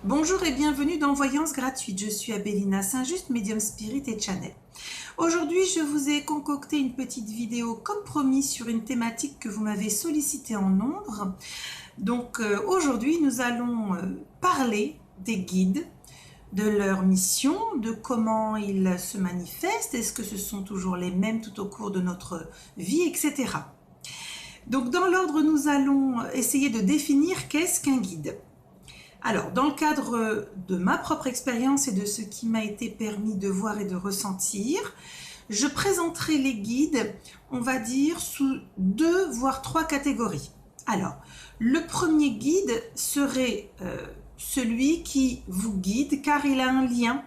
Bonjour et bienvenue dans Voyance gratuite. Je suis Abélina Saint-Just, médium spirit et channel. Aujourd'hui, je vous ai concocté une petite vidéo comme promis sur une thématique que vous m'avez sollicitée en nombre. Donc aujourd'hui, nous allons parler des guides, de leur mission, de comment ils se manifestent, est-ce que ce sont toujours les mêmes tout au cours de notre vie, etc. Donc dans l'ordre, nous allons essayer de définir qu'est-ce qu'un guide. Alors, dans le cadre de ma propre expérience et de ce qui m'a été permis de voir et de ressentir, je présenterai les guides, on va dire, sous 2 voire 3 catégories. Alors, le premier guide serait celui qui vous guide car il a un lien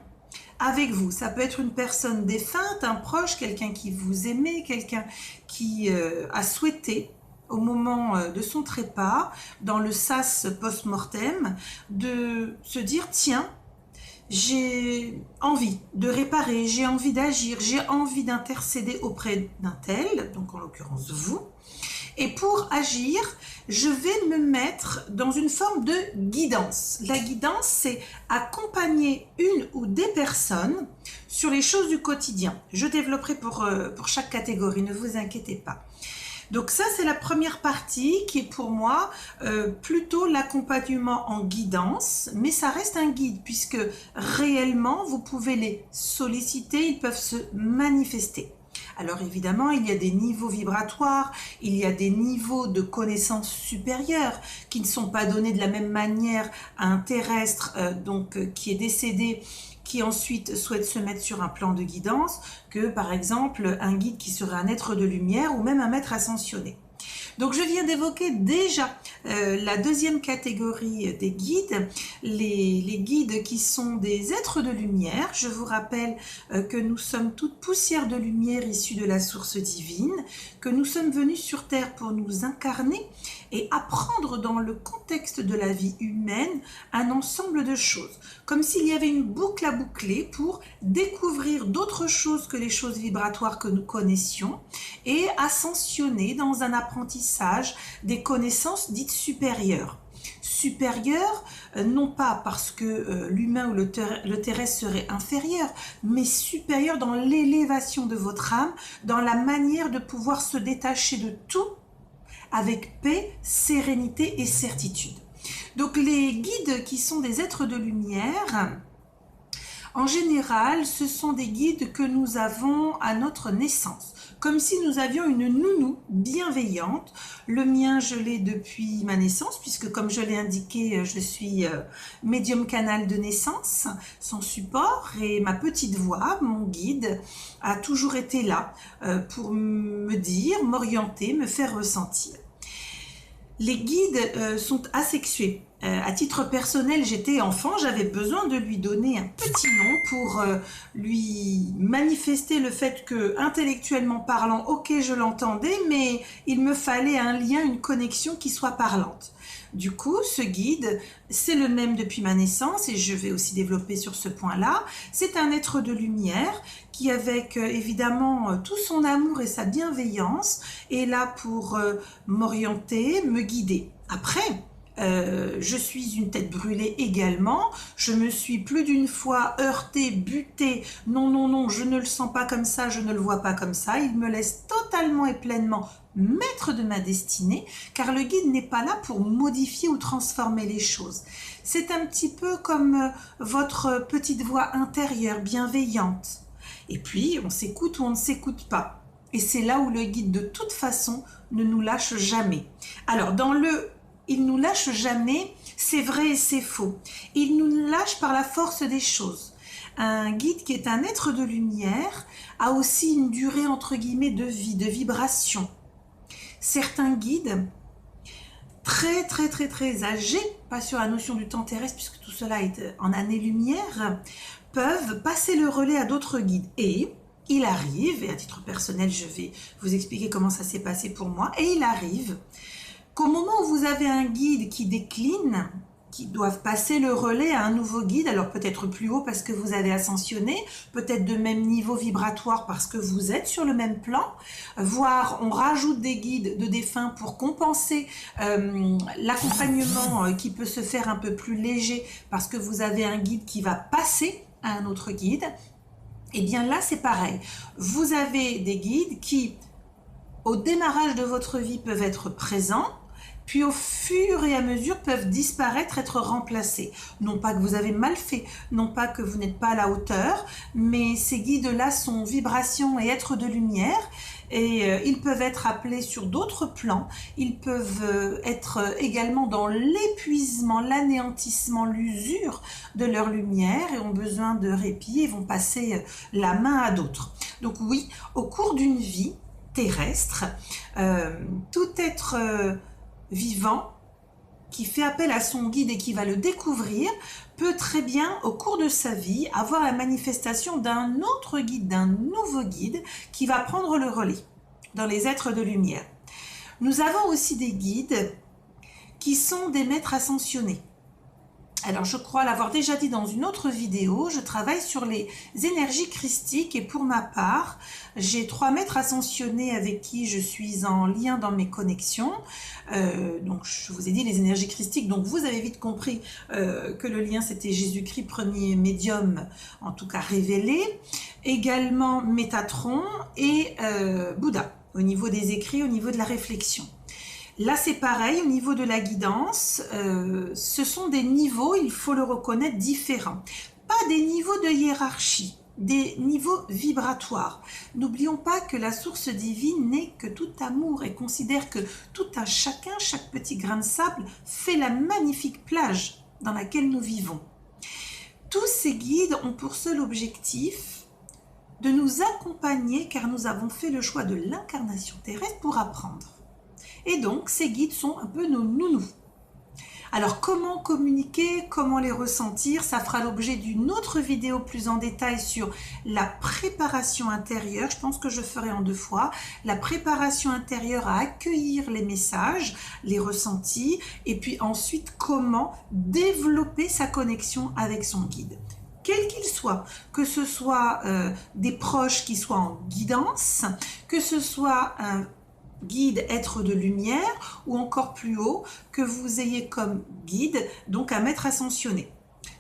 avec vous. Ça peut être une personne défunte, un proche, quelqu'un qui vous aimait, quelqu'un qui a souhaité au moment de son trépas, dans le sas post-mortem, de se dire, tiens, j'ai envie de réparer, j'ai envie d'agir, j'ai envie d'intercéder auprès d'un tel, donc en l'occurrence vous, et pour agir, je vais me mettre dans une forme de guidance. La guidance, c'est accompagner une ou des personnes sur les choses du quotidien. Je développerai pour chaque catégorie, ne vous inquiétez pas. Donc ça, c'est la première partie qui est pour moi plutôt l'accompagnement en guidance, mais ça reste un guide puisque réellement, vous pouvez les solliciter, ils peuvent se manifester. Alors évidemment, il y a des niveaux vibratoires, il y a des niveaux de connaissances supérieures qui ne sont pas donnés de la même manière à un terrestre qui est décédé, qui ensuite souhaite se mettre sur un plan de guidance, que par exemple un guide qui serait un être de lumière ou même un maître ascensionné. Donc je viens d'évoquer déjà la deuxième catégorie des guides, les guides qui sont des êtres de lumière. Je vous rappelle que nous sommes toutes poussières de lumière issues de la source divine, que nous sommes venus sur Terre pour nous incarner et apprendre dans le contexte de la vie humaine un ensemble de choses, comme s'il y avait une boucle à boucler pour découvrir d'autres choses que les choses vibratoires que nous connaissions et ascensionner dans un apprentissage des connaissances dites supérieures. Supérieures, non pas parce que l'humain ou le terrestre serait inférieur, mais supérieur dans l'élévation de votre âme, dans la manière de pouvoir se détacher de tout avec paix, sérénité et certitude. Donc les guides qui sont des êtres de lumière, en général, ce sont des guides que nous avons à notre naissance, comme si nous avions une nounou bienveillante. Le mien, je l'ai depuis ma naissance, puisque comme je l'ai indiqué, je suis médium canal de naissance, sans support, et ma petite voix, mon guide, a toujours été là pour me dire, m'orienter, me faire ressentir. Les guides sont asexués. À titre personnel, j'étais enfant, j'avais besoin de lui donner un petit nom pour lui manifester le fait que, intellectuellement parlant, ok, je l'entendais, mais il me fallait un lien, une connexion qui soit parlante. Du coup, ce guide, c'est le même depuis ma naissance et je vais aussi développer sur ce point-là. C'est un être de lumière qui, avec évidemment tout son amour et sa bienveillance, est là pour m'orienter, me guider. Après, je suis une tête brûlée également, je me suis plus d'une fois heurtée, butée, non, non, non, je ne le sens pas comme ça, je ne le vois pas comme ça, il me laisse totalement et pleinement maître de ma destinée, car le guide n'est pas là pour modifier ou transformer les choses. C'est un petit peu comme votre petite voix intérieure bienveillante. Et puis, on s'écoute ou on ne s'écoute pas. Et c'est là où le guide, de toute façon, ne nous lâche jamais. Alors, dans le « il nous lâche jamais », c'est vrai et c'est faux. Il nous lâche par la force des choses. Un guide qui est un être de lumière a aussi une durée entre guillemets de vie, de vibration. Certains guides très âgés, pas sur la notion du temps terrestre puisque tout cela est en années-lumière, peuvent passer le relais à d'autres guides. Et il arrive, et à titre personnel je vais vous expliquer comment ça s'est passé pour moi, et il arrive qu'au moment où vous avez un guide qui décline, qui doivent passer le relais à un nouveau guide, alors peut-être plus haut parce que vous avez ascensionné, peut-être de même niveau vibratoire parce que vous êtes sur le même plan, voire on rajoute des guides de défunts pour compenser l'accompagnement qui peut se faire un peu plus léger parce que vous avez un guide qui va passer à un autre guide. Et bien là c'est pareil, vous avez des guides qui au démarrage de votre vie peuvent être présents, puis au fur et à mesure peuvent disparaître, être remplacés. Non pas que vous avez mal fait, non pas que vous n'êtes pas à la hauteur, mais ces guides-là sont vibrations et êtres de lumière, et ils peuvent être appelés sur d'autres plans, ils peuvent être également dans l'épuisement, l'anéantissement, l'usure de leur lumière, et ont besoin de répit et vont passer la main à d'autres. Donc oui, au cours d'une vie terrestre, tout être vivant qui fait appel à son guide et qui va le découvrir peut très bien au cours de sa vie avoir la manifestation d'un autre guide, d'un nouveau guide qui va prendre le relais dans les êtres de lumière. Nous avons aussi des guides qui sont des maîtres ascensionnés. Alors je crois l'avoir déjà dit dans une autre vidéo, je travaille sur les énergies christiques et pour ma part, j'ai 3 maîtres ascensionnés avec qui je suis en lien dans mes connexions. Donc je vous ai dit les énergies christiques, donc vous avez vite compris que le lien c'était Jésus-Christ, premier médium, en tout cas révélé. Également Métatron et Bouddha, au niveau des écrits, au niveau de la réflexion. Là, c'est pareil, au niveau de la guidance, ce sont des niveaux, il faut le reconnaître, différents. Pas des niveaux de hiérarchie, des niveaux vibratoires. N'oublions pas que la source divine n'est que tout amour et considère que tout un chacun, chaque petit grain de sable, fait la magnifique plage dans laquelle nous vivons. Tous ces guides ont pour seul objectif de nous accompagner car nous avons fait le choix de l'incarnation terrestre pour apprendre. Et donc, ces guides sont un peu nos nounous. Alors, comment communiquer, comment les ressentir, ça fera l'objet d'une autre vidéo plus en détail sur la préparation intérieure. Je pense que je ferai en 2 fois. La préparation intérieure à accueillir les messages, les ressentis, et puis ensuite, comment développer sa connexion avec son guide. Quel qu'il soit, que ce soit des proches qui soient en guidance, que ce soit un guide être de lumière ou encore plus haut que vous ayez comme guide donc un maître ascensionné.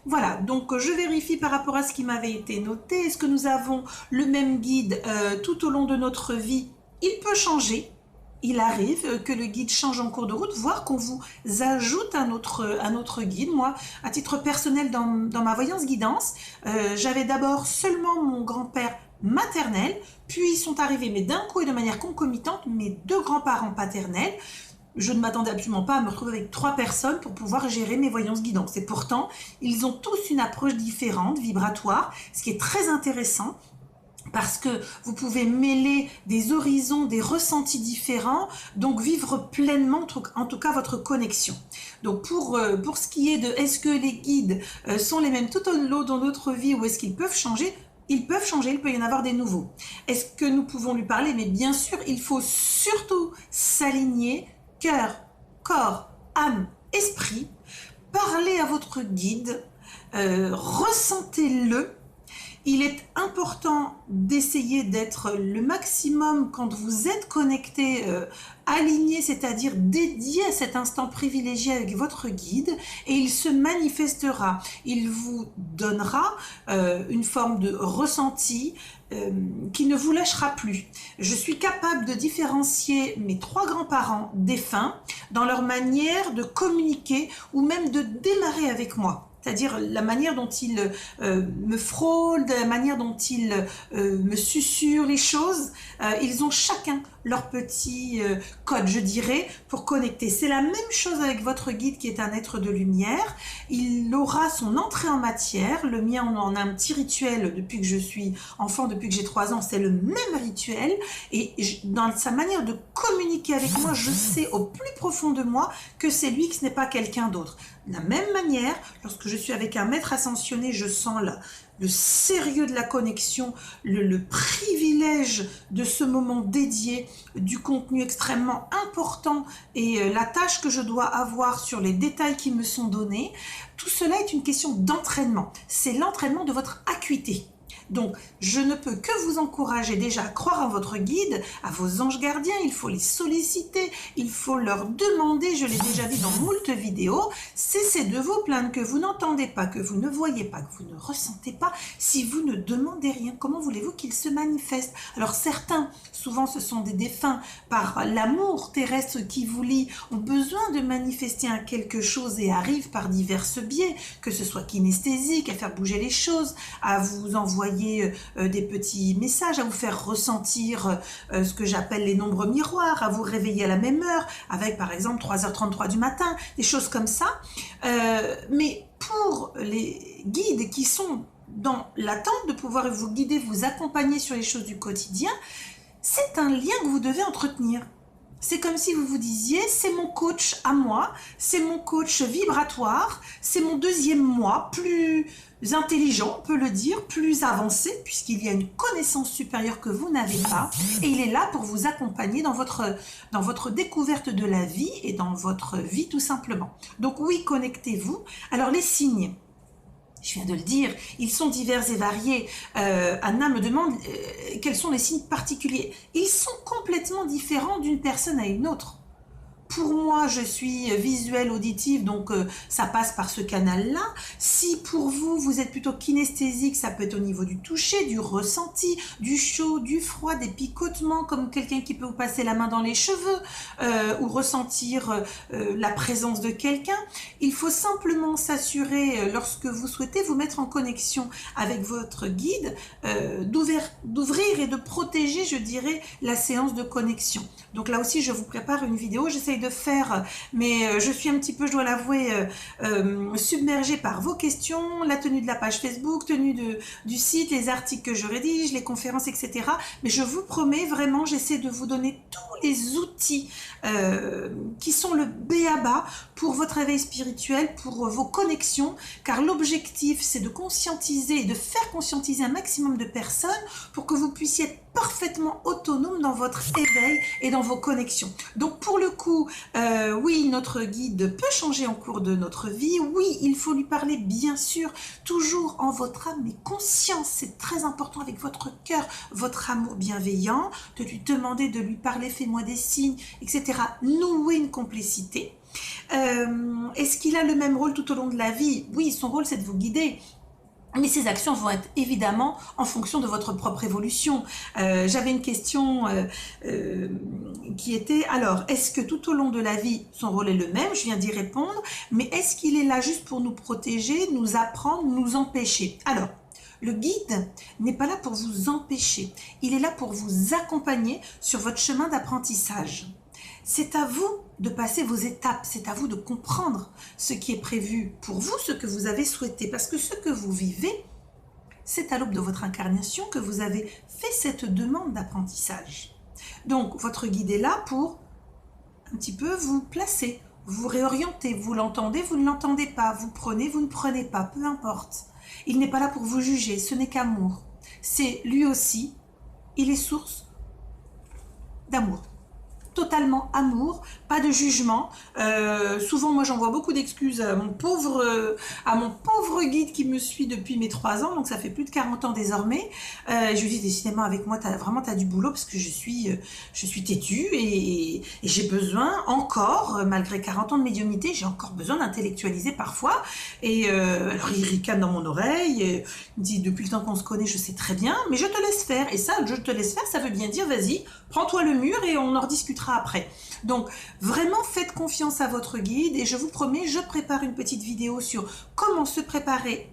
Voilà, donc je vérifie par rapport à ce qui m'avait été noté. Est-ce que nous avons le même guide tout au long de notre vie? Il peut changer. Il arrive que le guide change en cours de route, voire qu'on vous ajoute un autre guide. Moi, à titre personnel, dans ma voyance guidance, j'avais d'abord seulement mon grand-père maternel, puis ils sont arrivés, mais d'un coup et de manière concomitante, mes 2 grands-parents paternels. Je ne m'attendais absolument pas à me retrouver avec 3 personnes pour pouvoir gérer mes voyances guidances. Et pourtant, ils ont tous une approche différente, vibratoire, ce qui est très intéressant. Parce que vous pouvez mêler des horizons, des ressentis différents, donc vivre pleinement, en tout cas, votre connexion. Donc pour ce qui est de est-ce que les guides sont les mêmes tout au long de notre vie ou est-ce qu'ils peuvent changer? Ils peuvent changer, il peut y en avoir des nouveaux. Est-ce que nous pouvons lui parler? Mais bien sûr, il faut surtout s'aligner, cœur, corps, âme, esprit, parler à votre guide, ressentez-le. Il est important d'essayer d'être le maximum quand vous êtes connecté, aligné, c'est-à-dire dédié à cet instant privilégié avec votre guide et il se manifestera. Il vous donnera une forme de ressenti qui ne vous lâchera plus. Je suis capable de différencier mes 3 grands-parents défunts dans leur manière de communiquer ou même de démarrer avec moi. C'est-à-dire la manière dont ils me frôlent, la manière dont ils me susurrent les choses. Ils ont chacun leur petit code, je dirais, pour connecter. C'est la même chose avec votre guide qui est un être de lumière. Il aura son entrée en matière. Le mien, on en a un petit rituel depuis que je suis enfant, depuis que j'ai 3 ans. C'est le même rituel. Et dans sa manière de communiquer avec moi, je sais au plus profond de moi que c'est lui, que ce n'est pas quelqu'un d'autre. De la même manière, lorsque je suis avec un maître ascensionné, je sens le sérieux de la connexion, le privilège de ce moment dédié, du contenu extrêmement important et la tâche que je dois avoir sur les détails qui me sont donnés. Tout cela est une question d'entraînement. C'est l'entraînement de votre acuité. Donc, je ne peux que vous encourager déjà à croire en votre guide, à vos anges gardiens. Il faut les solliciter, il faut leur demander, je l'ai déjà dit dans moult vidéos, cessez de vous plaindre que vous n'entendez pas, que vous ne voyez pas, que vous ne ressentez pas. Si vous ne demandez rien, comment voulez-vous qu'ils se manifestent? Alors certains, souvent ce sont des défunts, par l'amour terrestre qui vous lie, ont besoin de manifester un quelque chose et arrivent par divers biais, que ce soit kinesthésique, à faire bouger les choses, à vous envoyer des petits messages, à vous faire ressentir ce que j'appelle les nombres miroirs, à vous réveiller à la même heure, avec par exemple 3h33 du matin, des choses comme ça. Mais pour les guides qui sont dans l'attente de pouvoir vous guider, vous accompagner sur les choses du quotidien, c'est un lien que vous devez entretenir. C'est comme si vous vous disiez, c'est mon coach à moi, c'est mon coach vibratoire, c'est mon deuxième moi, plus intelligent, on peut le dire, plus avancé, puisqu'il y a une connaissance supérieure que vous n'avez pas, et il est là pour vous accompagner dans votre découverte de la vie et dans votre vie tout simplement. Donc oui, connectez-vous. Alors les signes, je viens de le dire, ils sont divers et variés. Anna me demande quels sont les signes particuliers. Ils sont complètement différents d'une personne à une autre. Pour moi, je suis visuelle, auditive, donc ça passe par ce canal-là. Si pour vous, vous êtes plutôt kinesthésique, ça peut être au niveau du toucher, du ressenti, du chaud, du froid, des picotements, comme quelqu'un qui peut vous passer la main dans les cheveux ou ressentir la présence de quelqu'un. Il faut simplement s'assurer, lorsque vous souhaitez vous mettre en connexion avec votre guide, d'ouvrir et de protéger, je dirais, la séance de connexion. Donc là aussi, je vous prépare une vidéo, j'essaye de faire, mais je suis un petit peu, je dois l'avouer, submergée par vos questions, la tenue de la page Facebook, tenue du site, les articles que je rédige, les conférences, etc. Mais je vous promets, vraiment, j'essaie de vous donner tous les outils qui sont le b.a.-ba pour votre éveil spirituel, pour vos connexions, car l'objectif, c'est de conscientiser et de faire conscientiser un maximum de personnes pour que vous puissiez être parfaitement autonome dans votre éveil et dans vos connexions. Donc pour le coup, oui, notre guide peut changer en cours de notre vie. Oui, il faut lui parler, bien sûr, toujours en votre âme, mais conscience, c'est très important avec votre cœur, votre amour bienveillant, de lui demander de lui parler, fais-moi des signes, etc. Nouer une complicité. Est-ce qu'il a le même rôle tout au long de la vie? Oui, son rôle, c'est de vous guider. Mais ces actions vont être évidemment en fonction de votre propre évolution. J'avais une question qui était, alors, est-ce que tout au long de la vie, son rôle est le même? Je viens d'y répondre. Mais est-ce qu'il est là juste pour nous protéger, nous apprendre, nous empêcher? Alors, le guide n'est pas là pour vous empêcher. Il est là pour vous accompagner sur votre chemin d'apprentissage. C'est à vous de passer vos étapes, c'est à vous de comprendre ce qui est prévu pour vous, ce que vous avez souhaité, parce que ce que vous vivez, c'est à l'aube de votre incarnation que vous avez fait cette demande d'apprentissage. Donc, votre guide est là pour un petit peu vous placer, vous réorienter, vous l'entendez, vous ne l'entendez pas, vous prenez, vous ne prenez pas, peu importe. Il n'est pas là pour vous juger, ce n'est qu'amour. C'est lui aussi, il est source d'amour. Totalement amour, pas de jugement. Souvent, moi, j'envoie beaucoup d'excuses à mon pauvre guide qui me suit depuis mes 3 ans, donc ça fait plus de 40 ans désormais. Je lui dis décidément avec moi, t'as du boulot parce que je suis têtue et j'ai besoin encore, malgré 40 ans de médiumnité, j'ai encore besoin d'intellectualiser parfois. Et alors il ricane dans mon oreille, il me dit depuis le temps qu'on se connaît, je sais très bien, mais je te laisse faire. Et ça, je te laisse faire, ça veut bien dire vas-y, prends-toi le mur et on en rediscutera après. Donc vraiment faites confiance à votre guide et je vous promets, je prépare une petite vidéo sur comment se préparer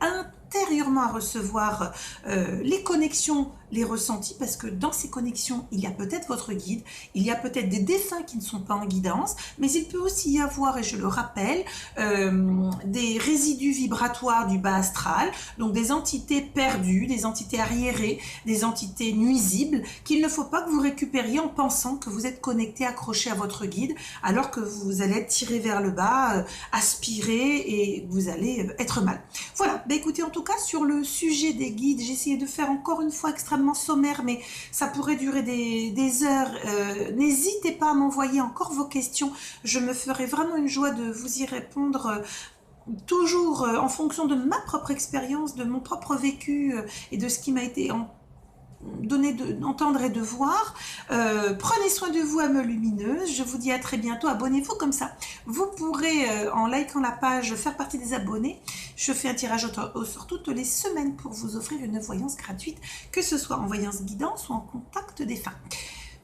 intérieurement à recevoir les connexions, les ressentis, parce que dans ces connexions, il y a peut-être votre guide, il y a peut-être des défunts qui ne sont pas en guidance, mais il peut aussi y avoir, et je le rappelle, des résidus vibratoires du bas astral, donc des entités perdues, des entités arriérées, des entités nuisibles, qu'il ne faut pas que vous récupériez en pensant que vous êtes connecté, accroché à votre guide, alors que vous allez être tiré vers le bas, aspiré, et vous allez être mal. Voilà, bah écoutez, en tout cas, sur le sujet des guides, j'ai essayé de faire encore une fois extrêmement sommaire, mais ça pourrait durer des heures. N'hésitez pas à m'envoyer encore vos questions, je me ferai vraiment une joie de vous y répondre, toujours en fonction de ma propre expérience, de mon propre vécu et de ce qui m'a été donné d'entendre et de voir. Prenez soin de vous, âme lumineuse. Je vous dis à très bientôt. Abonnez-vous, comme ça vous pourrez, en likant la page, faire partie des abonnés. Je fais un tirage au sort toutes les semaines pour vous offrir une voyance gratuite, que ce soit en voyance guidance ou en contact défunt.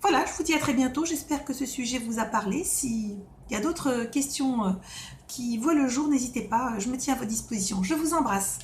Voilà, je vous dis à très bientôt. J'espère que ce sujet vous a parlé. S'il y a d'autres questions qui voient le jour, n'hésitez pas, je me tiens à votre disposition. Je vous embrasse.